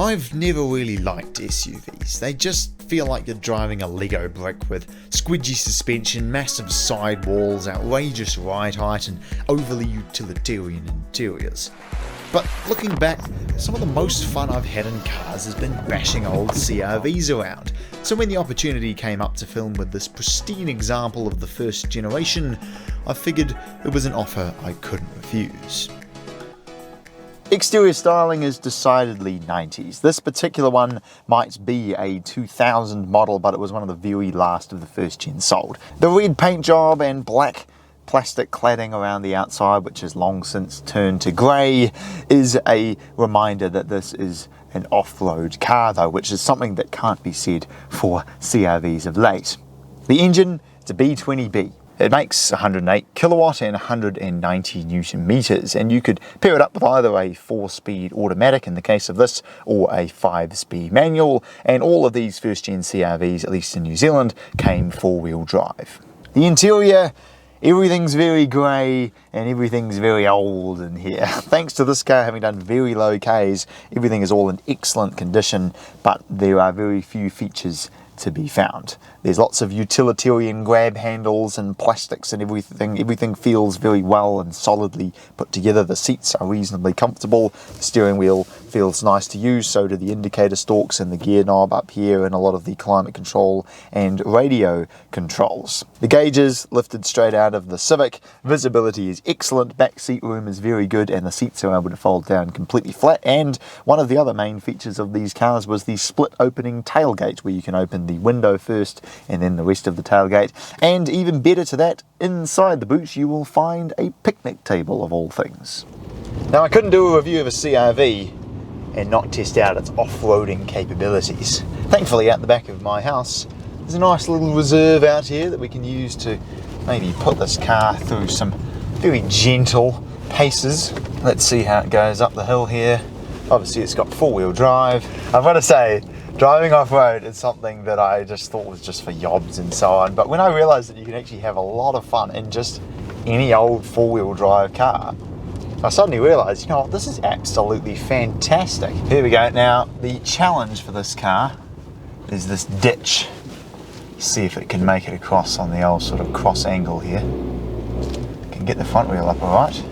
I've never really liked SUVs. They just feel like you're driving a Lego brick with squidgy suspension, massive sidewalls, outrageous ride height, and overly utilitarian interiors. But looking back, some of the most fun I've had in cars has been bashing old CRVs around. So when the opportunity came up to film with this pristine example of the first generation, I figured it was an offer I couldn't refuse. Exterior styling is decidedly 90s. This particular one might be a 2000 model, but it was one of the very last of the first gen sold. The red paint job and black plastic cladding around the outside, which has long since turned to grey, is a reminder that this is an off-road car though, which is something that can't be said for CRVs of late. The engine, it's a B20B. It makes 108 kilowatt and 190 newton meters, and you could pair it up with either a 4-speed automatic in the case of this, or a 5-speed manual, and all of these first-gen CRVs, at least in New Zealand, came 4-wheel drive. The interior, everything's very grey and everything's very old in here. Thanks to this car having done very low Ks, everything is all in excellent condition, but there are very few features to be found. There's lots of utilitarian grab handles and plastics and everything. Everything feels very well and solidly put together. The seats are reasonably comfortable. The steering wheel feels nice to use, so do the indicator stalks and the gear knob up here, and a lot of the climate control and radio controls. The gauges lifted straight out of the Civic. Visibility is excellent. Back seat room is very good, and the seats are able to fold down completely flat. And one of the other main features of these cars was the split opening tailgate, where you can open the window first and then the rest of the tailgate. And even better to that, inside the boot you will find a picnic table of all things. Now, I couldn't do a review of a CRV and not test out its off-roading capabilities. Thankfully, out the back of my house there's a nice little reserve out here that we can use to maybe put this car through some very gentle paces. Let's see how it goes up the hill here. Obviously it's got 4-wheel drive. I've got to say, driving off-road is something that I just thought was just for yobs and so on, but when I realised that you can actually have a lot of fun in just any old 4-wheel drive car, I suddenly realised, you know what, this is absolutely fantastic. Here we go. Now, the challenge for this car is this ditch. See if it can make it across on the old sort of cross angle here. Can get the front wheel up all right.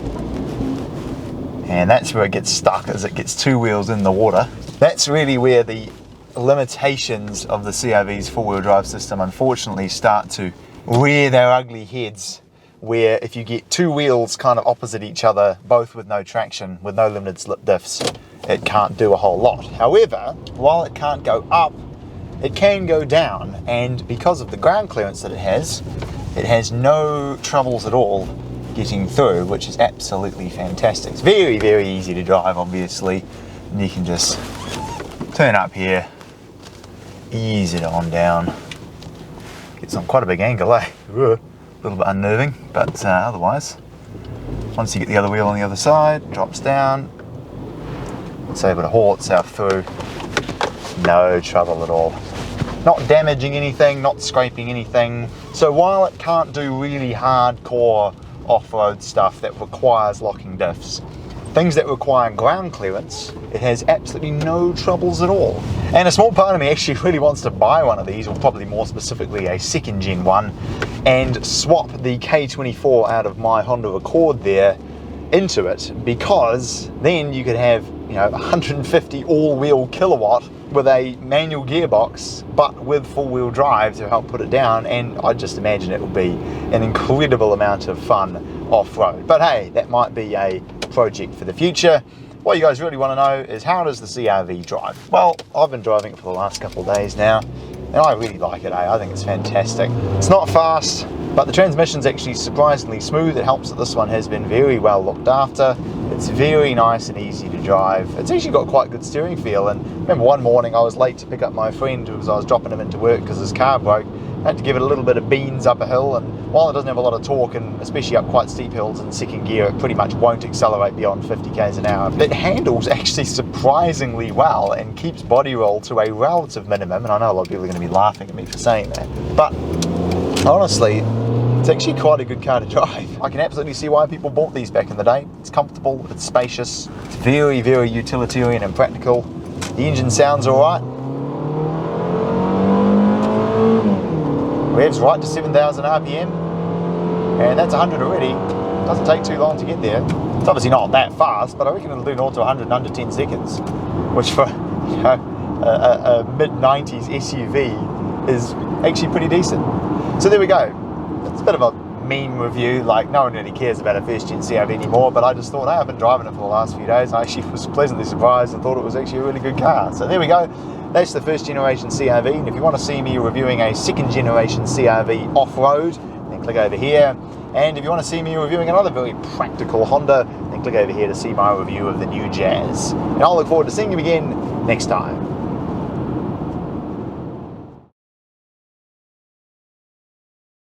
And that's where it gets stuck, as it gets 2 wheels in the water. That's really where the limitations of the CRV's 4-wheel drive system unfortunately start to rear their ugly heads, where if you get 2 wheels kind of opposite each other, both with no traction, with no limited slip diffs, it can't do a whole lot. However, while it can't go up, it can go down, and because of the ground clearance that it has no troubles at all getting through, which is absolutely fantastic. It's very, very easy to drive, obviously, and you can just turn up here, ease it on down. Gets on quite a big angle, eh? A little bit unnerving, but otherwise, once you get the other wheel on the other side, drops down, it's able to haul itself through, no trouble at all. Not damaging anything, not scraping anything. So while it can't do really hardcore off-road stuff that requires locking diffs, things that require ground clearance, it has absolutely no troubles at all. And a small part of me actually really wants to buy one of these, or probably more specifically a 2nd gen one, and swap the K24 out of my Honda Accord there into it, because then you could have, you know, 150 all-wheel kilowatt with a manual gearbox, but with 4-wheel drive to help put it down, and I just imagine it will be an incredible amount of fun off-road. But hey, that might be a project for the future. What you guys really want to know is, how does the CRV drive? Well, I've been driving it for the last couple of days now, and I really like it, I think it's fantastic. It's not fast, but the transmission's actually surprisingly smooth. It helps that this one has been very well looked after. It's very nice and easy to drive. It's actually got quite good steering feel, and I remember one morning I was late to pick up my friend because I was dropping him into work because his car broke. I had to give it a little bit of beans up a hill, and while it doesn't have a lot of torque, and especially up quite steep hills in 2nd gear, it pretty much won't accelerate beyond 50 k's an hour. It handles actually surprisingly well and keeps body roll to a relative minimum, and I know a lot of people are going to be laughing at me for saying that, but honestly, it's actually quite a good car to drive. I can absolutely see why people bought these back in the day. It's comfortable, it's spacious, it's very, very utilitarian and practical. The engine sounds alright. Revs right to 7,000 RPM, and that's 100 already. Doesn't take too long to get there. It's obviously not that fast, but I reckon it'll do 0 to 100 in under 10 seconds, which for a mid-90s SUV is actually pretty decent. So there we go. It's a bit of a mean review, like no one really cares about a first gen CRV anymore, but I just thought, hey, I've been driving it for the last few days. I actually was pleasantly surprised and thought it was actually a really good car. So there we go. That's the first generation CRV, and if you want to see me reviewing a second generation CRV off-road, then click over here. And if you want to see me reviewing another very practical Honda, then click over here to see my review of the new Jazz. And I'll look forward to seeing you again next time.